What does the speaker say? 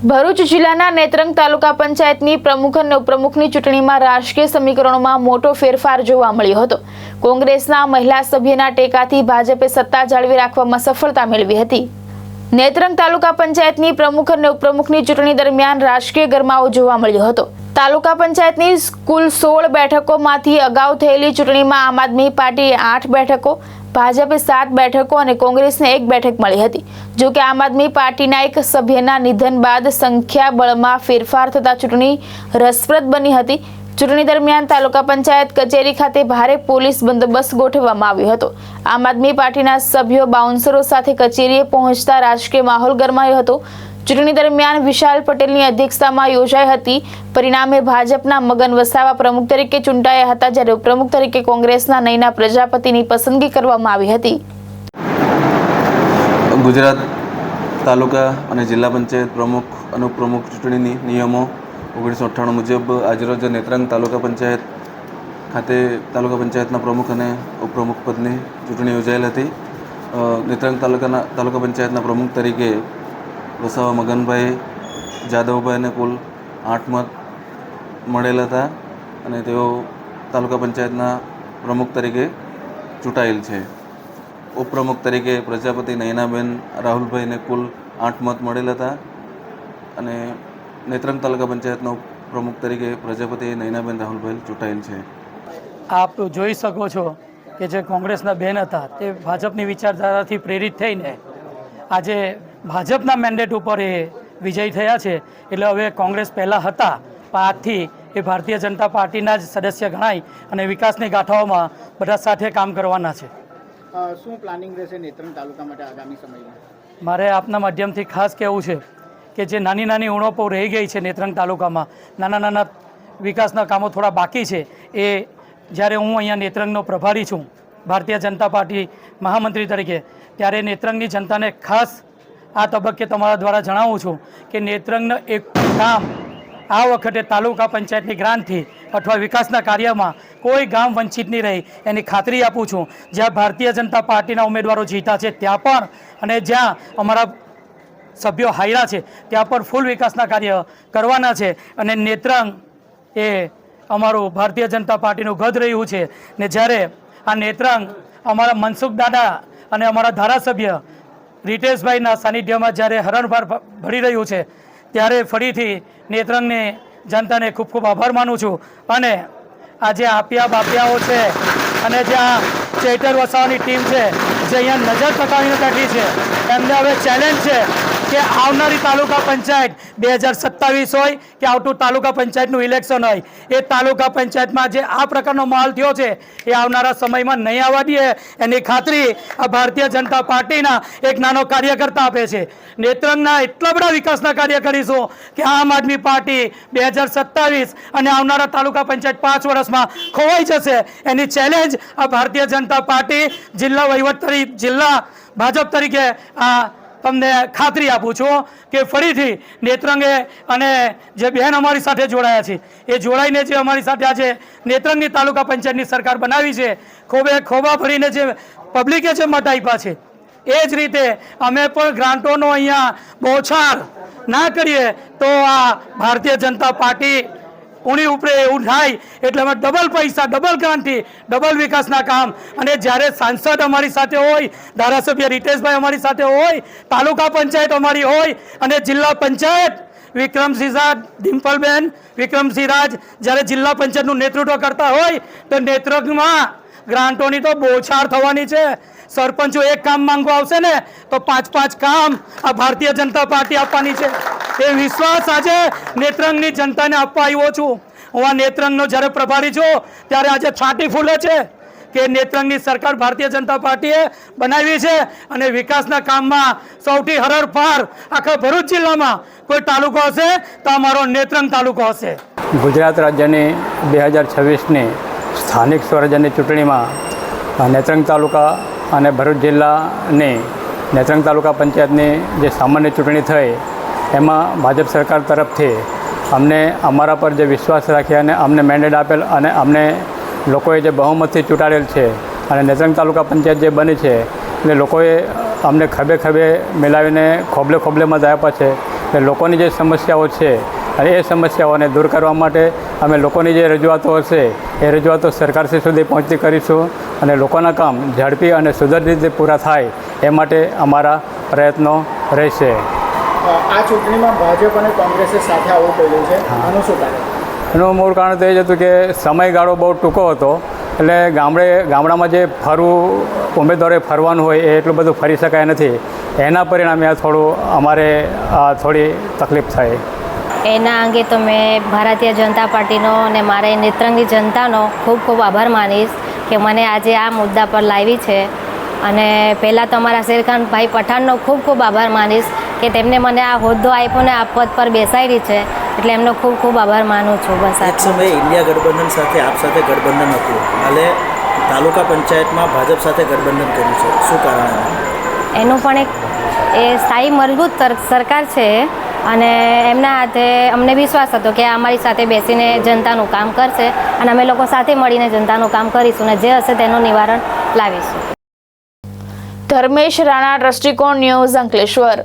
ભરૂચ જિલ્લાના નેત્રંગ તાલુકા પંચાયતની પ્રમુખ અને ઉપપ્રમુખની ચૂંટણીમાં રાજકીય સમીકરણોમાં મોટો ફેરફાર જોવા મળ્યો હતો। કોંગ્રેસના મહિલા સભ્યના ટેકાથી ભાજપે સત્તા જાળવી રાખવામાં સફળતા મેળવી હતી। નેત્રંગ તાલુકા પંચાયતની પ્રમુખ અને ઉપપ્રમુખની ચૂંટણી દરમિયાન રાજકીય ગરમાવો જોવા મળ્યો હતો। તાલુકા પંચાયતની કુલ 16 બેઠકોમાંથી અગાઉ થયેલી ચૂંટણીમાં આમ આદમી પાર્ટીએ 8 બેઠકો, ભાજપે 7 બેઠકો અને કોંગ્રેસને 1 બેઠક મળી હતી। જો કે આમ આદમી પાર્ટીના એક સભ્યના નિધન બાદ સંખ્યાબળમાં ફેરફાર થતા ચૂંટણી રસપ્રદ બની હતી। ચૂંટણી દરમિયાન તાલુકા પંચાયત કચેરી ખાતે ભારે પોલીસ બંદોબસ્ત ગોઠવવામાં આવ્યો હતો। આમ આદમી પાર્ટીના સભ્યો બાઉન્સરો સાથે કચેરીએ પહોંચતા રાજકીય માહોલ ગરમાયો હતો। ચૂંટણી દરમિયાન વિશાલ પટેલની અધ્યક્ષતામાં યોજાઈ હતી। પરિણામે ભાજપના મગન વસાવા પ્રમુખ તરીકે ચૂંટાયા હતા, જ્યારે ઉપપ્રમુખ તરીકે કોંગ્રેસના નયના પ્રજાપતિની પસંદગી કરવામાં આવી હતી। ગુજરાત તાલુકા અને જિલ્લા પંચાયત પ્રમુખ અને ઉપપ્રમુખ ચૂંટણીની નિયમો 1998 મુજબ આજરોજ નેત્રંગ તાલુકા પંચાયત ખાતે તાલુકા પંચાયતના પ્રમુખ અને ઉપપ્રમુખ પદની ચૂંટણી યોજાયેલ હતી। નેત્રંગ તાલુકા પંચાયતના પ્રમુખ તરીકે વસાવા મગનભાઈ જાદવભાઈને કુલ 8 મત મળેલ હતા અને તેઓ તાલુકા પંચાયતના પ્રમુખ તરીકે ચૂંટાયેલ છે। ઉપપ્રમુખ તરીકે પ્રજાપતિ નયનાબેન રાહુલભાઈને કુલ 8 મત મળેલ હતા અને નેત્રંગ તાલુકા પંચાયતના પ્રમુખ તરીકે પ્રજાપતિ નયનાબેન રાહુલભાઈ ચૂંટાયેલ છે। આપ જોઈ શકો છો કે જે કોંગ્રેસના બેન હતા તે ભાજપની વિચારધારાથી પ્રેરિત થઈને આજે ભાજપના મેન્ડેટ ઉપર એ વિજયી થયા છે। એટલે હવે કોંગ્રેસ પહેલાં હતા પણ આજથી એ ભારતીય જનતા પાર્ટીના જ સદસ્ય ગણાય અને વિકાસની ગાથાઓમાં બધા સાથે કામ કરવાના છે। શું પ્લાનિંગ રહેશે નેત્રંગ તાલુકા માટે આગામી સમયમાં? મારે આપના માધ્યમથી ખાસ કહેવું છે કે જે નાની નાની ઉણપો રહી ગઈ છે નેત્રંગ તાલુકામાં, નાના નાના વિકાસના કામો થોડા બાકી છે, એ જ્યારે હું અહીંયા નેત્રંગનો પ્રભારી છું ભારતીય જનતા પાર્ટી મહામંત્રી તરીકે, ત્યારે નેત્રંગની જનતાને ખાસ આ તબક્કે તમારા દ્વારા જણાવું છું કે નેત્રંગનું એક કામ આ વખતે તાલુકા પંચાયતની ગ્રાન્ટથી અથવા વિકાસના કાર્યમાં કોઈ ગામ વંચિત નહીં રહે એની ખાતરી આપું છું। જ્યાં ભારતીય જનતા પાર્ટીના ઉમેદવારો જીતા છે ત્યાં પણ અને જ્યાં અમારા સભ્યો હાર્યા છે ત્યાં પણ ફૂલ વિકાસના કાર્ય કરવાના છે અને નેત્રંગ એ અમારું ભારતીય જનતા પાર્ટીનું ગઢ રહ્યું છે ને જ્યારે આ નેત્રંગ અમારા મનસુખ દાદા અને અમારા ધારાસભ્ય રીતેશભાઈના સાનિધ્યમાં જ્યારે હરણફાળ ભળી રહ્યું છે ત્યારે ફરીથી નેત્રંગની જનતાને ખૂબ ખૂબ આભાર માનું છું। અને આ જે આપ્યા બાપિયાઓ છે અને જ્યાં ચૈતર વસાવાની ટીમ છે જે અહીંયા નજર ટકાવીને બેઠી છે, એમને હવે ચેલેન્જ છે કે આવનારી તાલુકા પંચાયત 2027 હોય કે આવતું તાલુકા પંચાયતનું ઇલેક્શન હોય, એ તાલુકા પંચાયતમાં જે આ પ્રકારનો માહોલ થયો છે એ આવનારા સમયમાં નહીં આવવા દે એની ખાતરી આ ભારતીય જનતા પાર્ટીના એક નાનો કાર્યકર્તા આપે છે। નેત્રંગના એટલા બધા વિકાસના કાર્ય કરીશું કે આમ આદમી પાર્ટી 2027 અને આવનારા તાલુકા પંચાયત 5 વર્ષમાં ખોવાઈ જશે એની ચેલેન્જ આ ભારતીય જનતા પાર્ટી જિલ્લા વહીવટ તરીકે, જિલ્લા ભાજપ તરીકે આ તમને ખાતરી આપું છું કે ફરીથી નેત્રંગે અને જે બહેન અમારી સાથે જોડાયા છે એ જોડાઈને જે અમારી સાથે આજે નેત્રંગની તાલુકા પંચાયતની સરકાર બનાવી છે, ખોબા ભરીને જે પબ્લિકે જે મત આપ્યા છે, એ જ રીતે અમે પણ ગ્રાન્ટોનો અહીંયા બોછાર ના કરીએ તો આ ભારતીય જનતા પાર્ટી ઊણી ઉપરે એવું થાય એટલે અમે ડબલ પૈસા, ડબલ ગ્રાન્ટથી ડબલ વિકાસના કામ, અને જ્યારે સાંસદ અમારી સાથે હોય, ધારાસભ્ય રીતેશભાઈ અમારી સાથે હોય, તાલુકા પંચાયત અમારી હોય અને જિલ્લા પંચાયત વિક્રમસિંહ રાજ, ડિમ્પલબેન વિક્રમસિંહ રાજ જ્યારે જિલ્લા પંચાયતનું નેતૃત્વ કરતા હોય તો નેત્રંગમાં ગ્રાન્ટોની તો બોછાર થવાની છે। સરપંચો એક કામ માંગવા આવશે ને તો 5-5 કામ આ ભારતીય જનતા પાર્ટી આપવાની છે। એ વિશ્વાસ આજે નેત્રંગની જનતાને આપવા આવ્યો છું। હું આ નેત્રંગનો જ્યારે પ્રભારી છું ત્યારે આજે છાતી ફૂલે છે કે નેત્રંગની સરકાર ભારતીય જનતા પાર્ટીએ બનાવી છે અને વિકાસના કામમાં સૌથી હરણફાળ આખા ભરૂચ જિલ્લામાં કોઈ તાલુકો હશે તો અમારો નેત્રંગ તાલુકો હશે। ગુજરાત રાજ્યની 2026ની સ્થાનિક સ્વરાજ્યની ચૂંટણીમાં નેત્રંગ તાલુકા અને ભરૂચ જિલ્લાની નેત્રંગ તાલુકા પંચાયતની જે સામાન્ય ચૂંટણી થઈ એમાં ભાજપ સરકાર તરફથી અમને અમારા પર જે વિશ્વાસ રાખ્યા અને અમને મેન્ડેટ આપેલ અને અમને લોકોએ જે બહુમતથી ચૂંટાડેલ છે અને નેત્રંગ તાલુકા પંચાયત જે બની છે એટલે લોકોએ અમને ખભે ખભે મિલાવીને ખોબલે ખોબલે મત આપ્યા છે કે લોકોની જે સમસ્યાઓ છે અને એ સમસ્યાઓને દૂર કરવા માટે અમે લોકોની જે રજૂઆતો હશે એ રજૂઆતો સરકારશ્રી સુધી પહોંચતી કરીશું અને લોકોના કામ ઝડપી અને સુધર રીતે પૂરા થાય એ માટે અમારા પ્રયત્નો રહેશે. આ ચૂંટણીમાં ભાજપ અને કોંગ્રેસે સાથે આવવું પડ્યું છે, આનું શું કારણ? એનું મૂળ કારણ તો એ જ હતું કે સમયગાળો બહુ ટૂંકો હતો, એટલે ગામડામાં જે ઉમેદવારોએ ફરવાનું હોય એ એટલું બધું ફરી શકાય નથી. એના પરિણામે અમારે થોડી તકલીફ થઈ. એના અંગે તો મેં ભારતીય જનતા પાર્ટીનો અને મારા નેત્રંગની જનતાનો ખૂબ ખૂબ આભાર માનીશ કે મને આજે આ મુદ્દા પર લાવી છે. અને પહેલાં તો અમારા શેરખાનભાઈ પઠાણનો ખૂબ ખૂબ આભાર માનીશ કે તેમને મને આ હોદ્દો આપ્યો ને આ પદ પર બેસાડી છે, એટલે એમનો ખૂબ ખૂબ આભાર માનું છું. બસ એક સમયે ઇન્ડિયા ગઠબંધન સાથે આપ સાથે ગઠબંધન હતું, હાલે તાલુકા પંચાયતમાં ભાજપ સાથે ગઠબંધન કર્યું છે, શું કારણ? એનું પણ એક સ્થાયી મજબૂત સરકાર છે અને એમના હાથે અમને વિશ્વાસ હતો કે અમારી સાથે બેસીને જનતાનું કામ કરશે અને અમે લોકો સાથે મળીને જનતાનું કામ કરીશું અને જે હશે તેનું નિવારણ લાવીશું. ધર્મેશ રાણા, દ્રષ્ટિકોણ ન્યૂઝ, અંકલેશ્વર.